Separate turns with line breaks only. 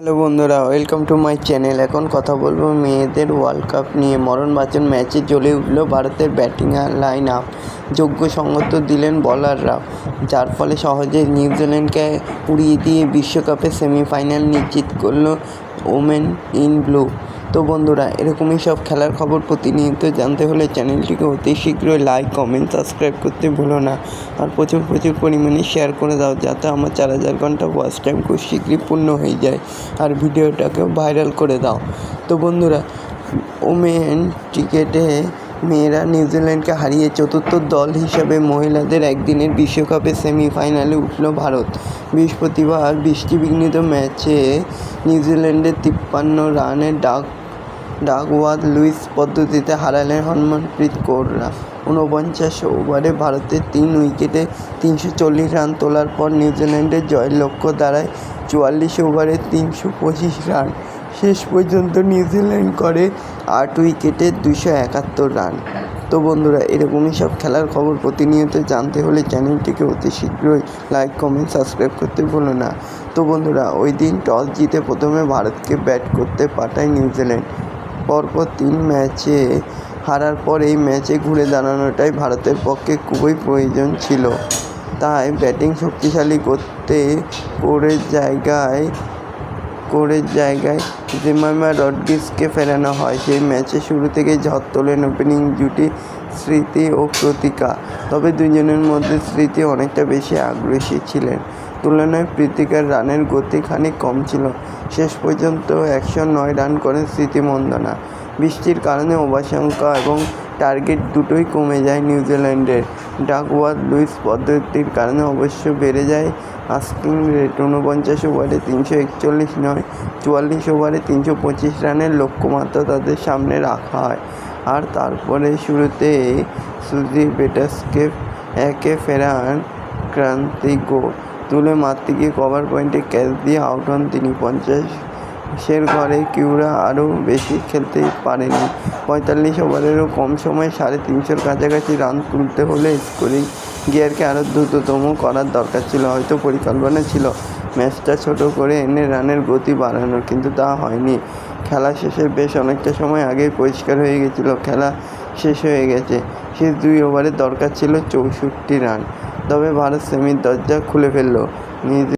Hello বন্ধুরা, welcome to my channel. এখন কথা বলবো মেয়েদের ওয়ার্ল্ড কাপ নিয়ে। মরণবাচন ম্যাচে জ্বলে উঠল ভারতের ব্যাটিং লাইন আপ। যোগ্য সঙ্গত দিলেন বোলাররা, যার ফলে সহজে নিউজিল্যান্ডকে উড়িয়ে দিয়ে বিশ্বকাপে সেমিফাইনাল নিশ্চিত করল ওমেন ইন ব্লু। তো বন্ধুরা, এরকমই সব খেলার খবর প্রতিনিয়ত জানতে হলে চ্যানেলটিকে অতি শীঘ্রই লাইক, কমেন্ট, সাবস্ক্রাইব করতে ভুলো না। আর প্রচুর পরিমাণে শেয়ার করে দাও, যাতে আমার 4000 ঘন্টা ওয়াচ টাইম খুব শীঘ্রই পূর্ণ হয়ে যায়। আর ভিডিওটাকে ভাইরাল করে দাও। তো বন্ধুরা, ওমেন ক্রিকেটে মেয়েরা নিউজিল্যান্ডকে হারিয়ে চতুর্থ দল হিসাবে মহিলাদের একদিনের বিশ্বকাপে সেমিফাইনালে উঠল ভারত। বৃহস্পতিবার বৃষ্টিবিঘ্নিত ম্যাচে নিউজিল্যান্ডের 53 রানের ডাকওয়ার্থ লুইস পদ্ধতিতে হারালেন হরমনপ্রীত কৌররা। 49 ওভারে ভারতের 3 উইকেটে 340 রান তোলার পর নিউজিল্যান্ডের জয়ের লক্ষ্য দাঁড়ায় 44 ওভারে 325 রান। শেষ পর্যন্ত নিউজিল্যান্ড করে 8 উইকেটে 271 রান। তো বন্ধুরা, এরকমই সব খেলার খবর প্রতিনিয়ত জানতে হলে চ্যানেলটিকে অতি শীঘ্রই লাইক, কমেন্ট, সাবস্ক্রাইব করতে ভুলো না। তো বন্ধুরা, ওই দিন টস জিতে প্রথমে ভারতকে ব্যাট করতে পাঠায় নিউজিল্যান্ড। পরপর 3 ম্যাচে হারার পর এই ম্যাচে ঘুরে দাঁড়ানোটাই ভারতের পক্ষে খুবই প্রয়োজন ছিল। তাই ব্যাটিং শক্তিশালী করতে কোরের জায়গায় জেমিমা রড্রিগেজকে ফেরানো হয়। সেই ম্যাচে শুরু থেকেই ঝড় তোলেন ওপেনিং জুটি স্মৃতি ও প্রীতিকা। তবে দুজনের মধ্যে স্মৃতি অনেকটা বেশি আগ্রাসী ছিলেন। তুলনায় প্রীতিকার রানের গতি খানিক কম ছিল। শেষ পর্যন্ত 109 রান করেন স্মৃতি মন্দনা। বৃষ্টির কারণে ওভার সংখ্যা এবং টার্গেট দুটোই কমে যায় নিউজিল্যান্ডের। ডাকওয়ার্থ লুইস পদ্ধতির কারণে অবশ্য বেড়ে যায় আস্কিং রেট। 49 ওভারে 341 নয়, 44 ওভারে 325 রানের লক্ষ্যমাত্রা তাদের সামনে রাখা হয়। আর তারপরে শুরুতে সুজি পেটার্সকে একে ফেরান ক্রান্তি গোল তুলে মারতে গিয়ে কভার পয়েন্টে ক্যাচ দিয়ে আউট হন তিনি। 50-এর ঘরে কিউরা আরও বেশি খেলতে পারেনি। 45 ওভারেরও কম সময়ে 350-এর কাছাকাছি রান তুলতে হলে স্কোরিং গিয়ারকে আরও দ্রুততম করার দরকার ছিল। হয়তো পরিকল্পনা ছিল ম্যাচটা ছোট করে এনে রানের গতি বাড়ানোর, কিন্তু তা হয়নি। খেলা শেষের বেশ অনেকটা সময় আগেই পরিষ্কার হয়ে গেছিল খেলা শেষ হয়ে গেছে। শেষ 2 ওভারে দরকার ছিল 64 রান। তবে ভারত সেমির দরজা খুলে ফেলল।